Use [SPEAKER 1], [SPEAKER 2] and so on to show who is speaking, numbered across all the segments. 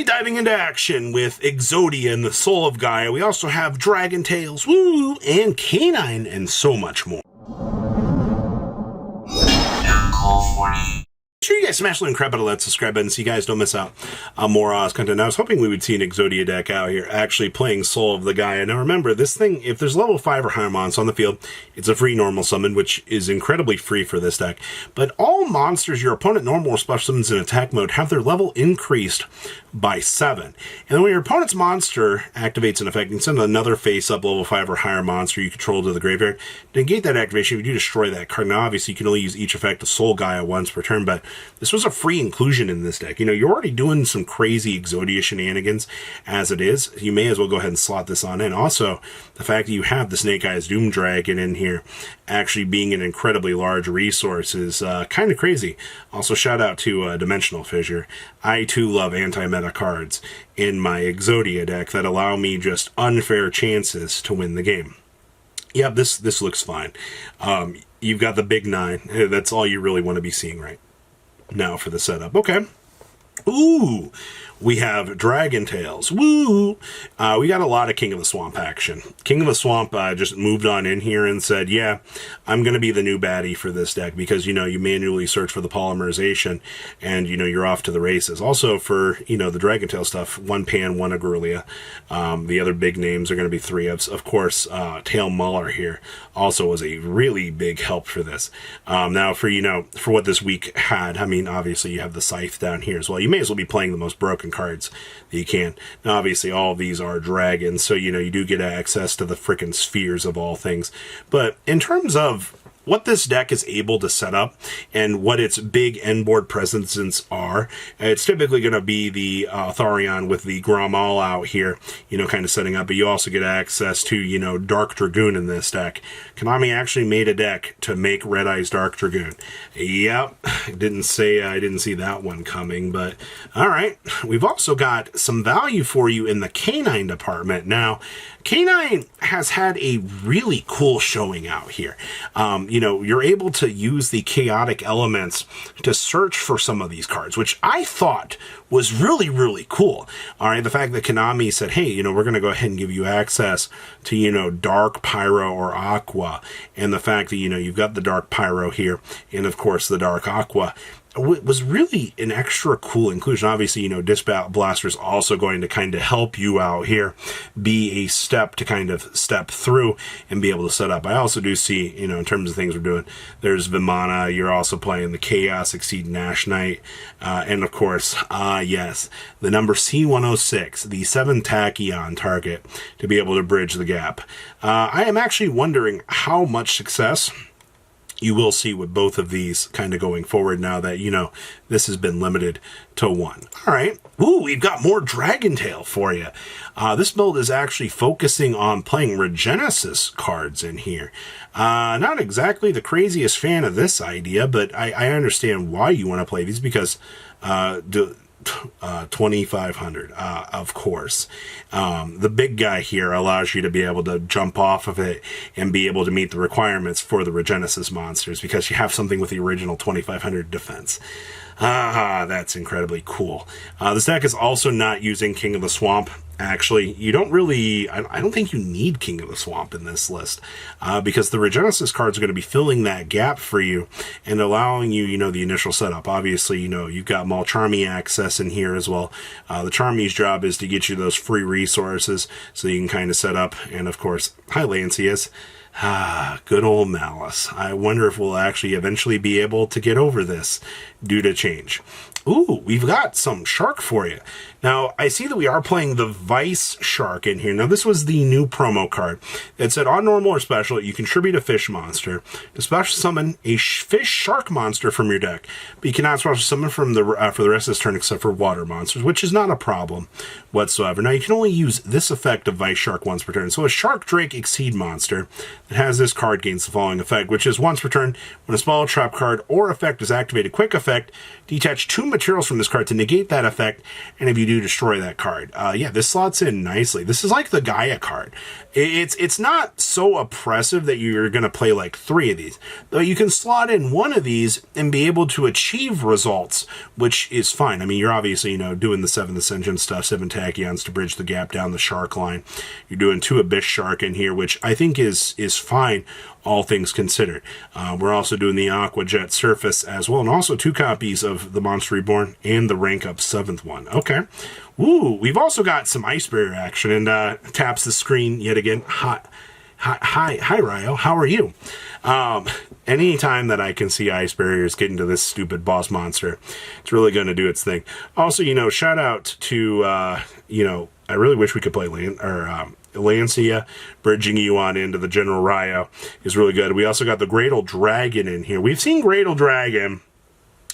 [SPEAKER 1] be diving into action with Exodia and the Soul of Gaia. We also have Dragon Tales, woo, and Canine, and so much more. Sure you guys smash the link, crap out of that subscribe button so you guys don't miss out on more Oz content. I was hoping we would see an Exodia deck out here actually playing Soul of the Gaia. Now remember, this thing, if there's level 5 or higher monsters on the field, it's a free normal summon, which is incredibly free for this deck. But all monsters your opponent normal or special summons in attack mode have their level increased by 7. And then when your opponent's monster activates an effect, you can send another face-up level 5 or higher monster you control to the graveyard. To negate that activation, you do destroy that card. Now obviously you can only use each effect of Soul Gaia once per turn, but this was a free inclusion in this deck. You know, you're already doing some crazy Exodia shenanigans as it is. You may as well go ahead and slot this on in. Also, the fact that you have the Snake Eyes Doom Dragon in here actually being an incredibly large resource is kind of crazy. Also, shout out to Dimensional Fissure. I too love anti-meta cards in my Exodia deck that allow me just unfair chances to win the game. Yeah, this looks fine. You've got the big 9. That's all you really want to be seeing right now for the setup. Okay. Ooh, we have Dragon Tales. Woo! We got a lot of King of the Swamp action. King of the Swamp just moved on in here and said, yeah, I'm going to be the new baddie for this deck because, you know, you manually search for the polymerization and, you know, you're off to the races. Also for, you know, the Dragon Tail stuff, 1 Pan, 1 Agrulia. The other big names are going to be 3 of course, Tail Muller here also was a really big help for this. Now for, you know, for what this week had, I mean, obviously you have the Scythe down here as well. You may as well be playing the most broken cards that you can. Now, obviously, all of these are dragons, so, you know, you do get access to the frickin' spheres of all things. But in terms of what this deck is able to set up and what its big end board presences are, it's typically going to be the Tharion with the Gramal out here, you know, kind of setting up, but you also get access to, you know, Dark Dragoon in this deck. Konami actually made a deck to make Red Eyes Dark Dragoon. Yep, I didn't see that one coming, but all right. We've also got some value for you in the Canine department. Now, Canine has had a really cool showing out here. You know, you're able to use the chaotic elements to search for some of these cards, which I thought was really, really cool. All right, the fact that Konami said, hey, you know, we're going to go ahead and give you access to, you know, Dark Pyro or Aqua, and the fact that, you know, you've got the Dark Pyro here, and of course the Dark Aqua, was really an extra cool inclusion. Obviously, you know, Dispatch Blaster is also going to kind of help you out here, be a step to kind of step through and be able to set up. I also do see, you know, in terms of things we're doing, there's Vimana, you're also playing the Chaos Exceed Nash Knight, and of course, yes, the number C106, the 7 Tachyon target to be able to bridge the gap. I am actually wondering how much success you will see with both of these kind of going forward now that, you know, this has been limited to 1. All right. Ooh, we've got more Dragon Tail for you. This build is actually focusing on playing Regenesis cards in here. Not exactly the craziest fan of this idea, but I understand why you want to play these because 2500, of course. The big guy here allows you to be able to jump off of it and be able to meet the requirements for the Regenesis monsters because you have something with the original 2500 defense. That's incredibly cool. This deck is also not using King of the Swamp. Actually, you don't really, I don't think you need King of the Swamp in this list because the Regenesis cards are going to be filling that gap for you and allowing you, you know, the initial setup. Obviously, you know, you've got Malcharmy access in here as well. The Charmy's job is to get you those free resources so you can kind of set up. And of course, hi Lancius. Good old Malice. I wonder if we'll actually eventually be able to get over this due to change. Ooh, we've got some shark for you. Now, I see that we are playing the Vice Shark in here. Now, this was the new promo card. It said, on normal or special, you contribute a fish monster to special summon a fish shark monster from your deck. But you cannot special summon from for the rest of this turn except for water monsters, which is not a problem whatsoever. Now, you can only use this effect of Vice Shark once per turn. So a Shark Drake Exceed monster that has this card gains the following effect, which is once per turn, when a spell, trap card, or effect is activated, quick effect, detach 2 materials from this card to negate that effect, and if you do, destroy that card. Yeah, this slots in nicely. This is like the Gaia card. It's not so oppressive that you're going to play like 3 of these, though you can slot in 1 of these and be able to achieve results, which is fine. I mean, you're obviously, doing the 7th Ascension stuff, 7 Tachyons to bridge the gap down the Shark line. You're doing 2 Abyss Shark in here, which I think is fine, all things considered. We're also doing the Aqua Jet Surface as well, and also 2 copies of the Monster Reborn and the rank up 7th one. Okay. Ooh, we've also got some Ice Barrier action, and taps the screen yet again. Hi, Ryo. How are you? Anytime that I can see Ice Barriers get into this stupid boss monster, it's really going to do its thing. Also, shout out to, I really wish we could play Lancia. Bridging you on into the General Ryo is really good. We also got the Gradle Dragon in here. We've seen Gradle Dragon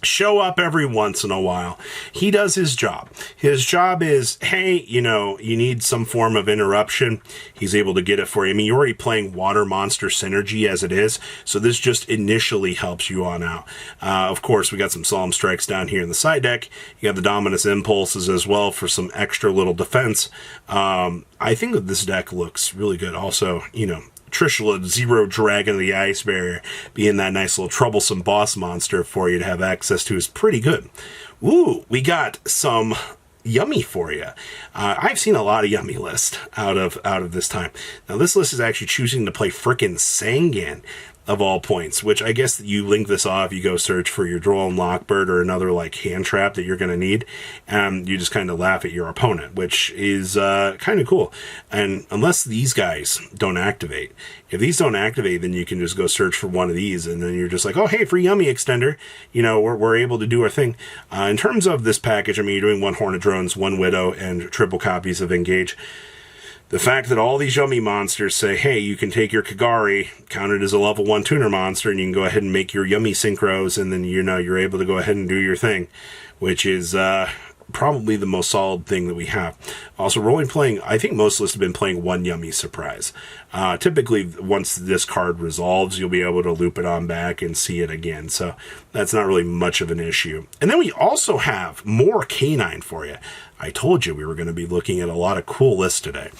[SPEAKER 1] show up every once in a while. He does his job. His job is, hey, you need some form of interruption. He's able to get it for you. I mean, you're already playing Water Monster Synergy as it is, so this just initially helps you on out. Of course, we got some Solemn Strikes down here in the side deck. You have the Dominus Impulses as well for some extra little defense. I think that this deck looks really good. Also, Trishula, Zero Dragon of the Ice Barrier, being that nice little troublesome boss monster for you to have access to is pretty good. Ooh, we got some Yummy for you. I've seen a lot of Yummy list out of this time. Now, this list is actually choosing to play frickin' Sangan, of all points, which I guess you link this off, you go search for your Droll Lockbird or another like hand trap that you're going to need, and you just kind of laugh at your opponent, which is kind of cool. And unless these guys don't activate, if these don't activate, then you can just go search for one of these, and then you're just like, oh, hey, free Yummy extender, we're able to do our thing. In terms of this package, I mean, you're doing 1 Hornet Drones, 1 Widow, and triple copies of Engage. The fact that all these Yummy monsters say, hey, you can take your Kagari, count it as a level 1 tuner monster, and you can go ahead and make your Yummy synchros, and then, you're able to go ahead and do your thing, which is probably the most solid thing that we have. Also, we're only playing, I think most lists have been playing 1 Yummy Surprise. Typically, once this card resolves, you'll be able to loop it on back and see it again, so that's not really much of an issue. And then we also have more Canine for you. I told you we were going to be looking at a lot of cool lists today.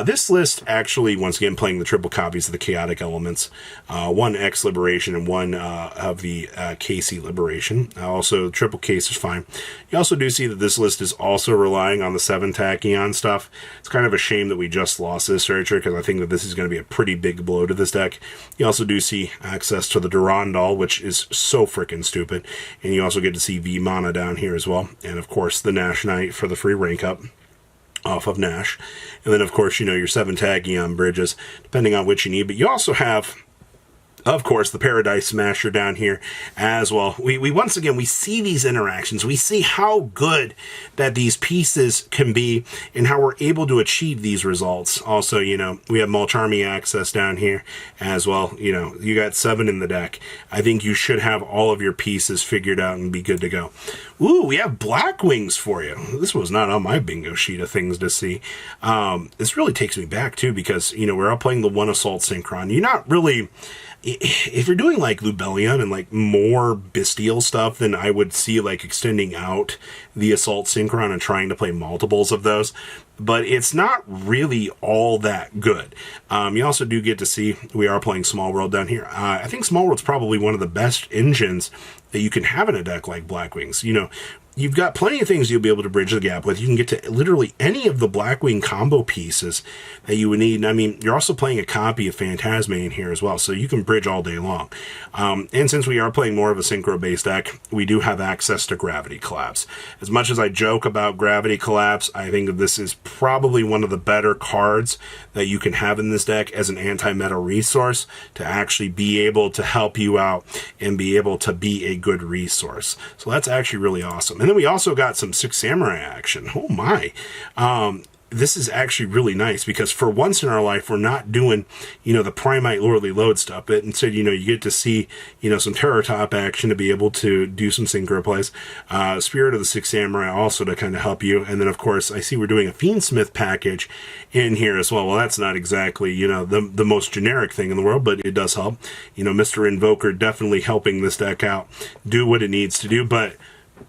[SPEAKER 1] This list actually, once again, playing the triple copies of the Chaotic Elements, 1 X Liberation and 1 of the KC Liberation. Also, triple case is fine. You also do see that this list is also relying on the 7 Tachyon stuff. It's kind of a shame that we just lost this Searcher, because I think that this is going to be a pretty big blow to this deck. You also do see access to the Durandal, which is so freaking stupid. And you also get to see V-Mana down here as well. And, of course, the Nash Knight for the free rank up off of Nash. And then, of course, your 7 Tachyon bridges, depending on which you need. But you also have, of course, the Paradise Smasher down here as well. We once again, we see these interactions. We see how good that these pieces can be and how we're able to achieve these results. Also, we have Mulch Army access down here as well. You got 7 in the deck. I think you should have all of your pieces figured out and be good to go. Ooh, we have Black Wings for you. This was not on my bingo sheet of things to see. This really takes me back, too, because, we're all playing the 1 Assault Synchron. You're not really... If you're doing like Lubellion and like more bestial stuff, then I would see like extending out the Assault Synchron and trying to play multiples of those. But it's not really all that good. You also do get to see, we are playing Small World down here. I think Small World's probably one of the best engines that you can have in a deck like Black Wings. You've got plenty of things you'll be able to bridge the gap with. You can get to literally any of the Blackwing combo pieces that you would need. And I mean, you're also playing a copy of Phantasme in here as well, so you can bridge all day long. And since we are playing more of a synchro-based deck, we do have access to Gravity Collapse. As much as I joke about Gravity Collapse, I think that this is probably one of the better cards that you can have in this deck as an anti-meta resource to actually be able to help you out and be able to be a good resource. So that's actually really awesome. And then we also got some Six Samurai action. Oh my. This is actually really nice because for once in our life, we're not doing, the Primite Lordly Load stuff, but instead, you get to see, some Terror Top action to be able to do some synchro plays. Spirit of the Six Samurai also to kind of help you. And then, of course, I see we're doing a Fiendsmith package in here as well. Well, that's not exactly, the most generic thing in the world, but it does help. Mr. Invoker definitely helping this deck out do what it needs to do, but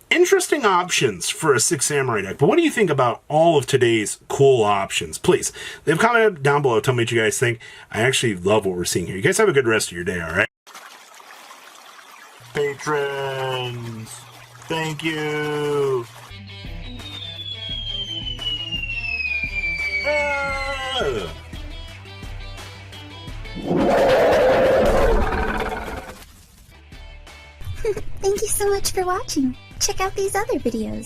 [SPEAKER 1] Interesting options for a 6 Samurai deck, but what do you think about all of today's cool options? Please, leave a comment down below. Tell me what you guys think. I actually love what we're seeing here. You guys have a good rest of your day, all right? Patrons, thank you.
[SPEAKER 2] Thank you so much for watching. Check out these other videos.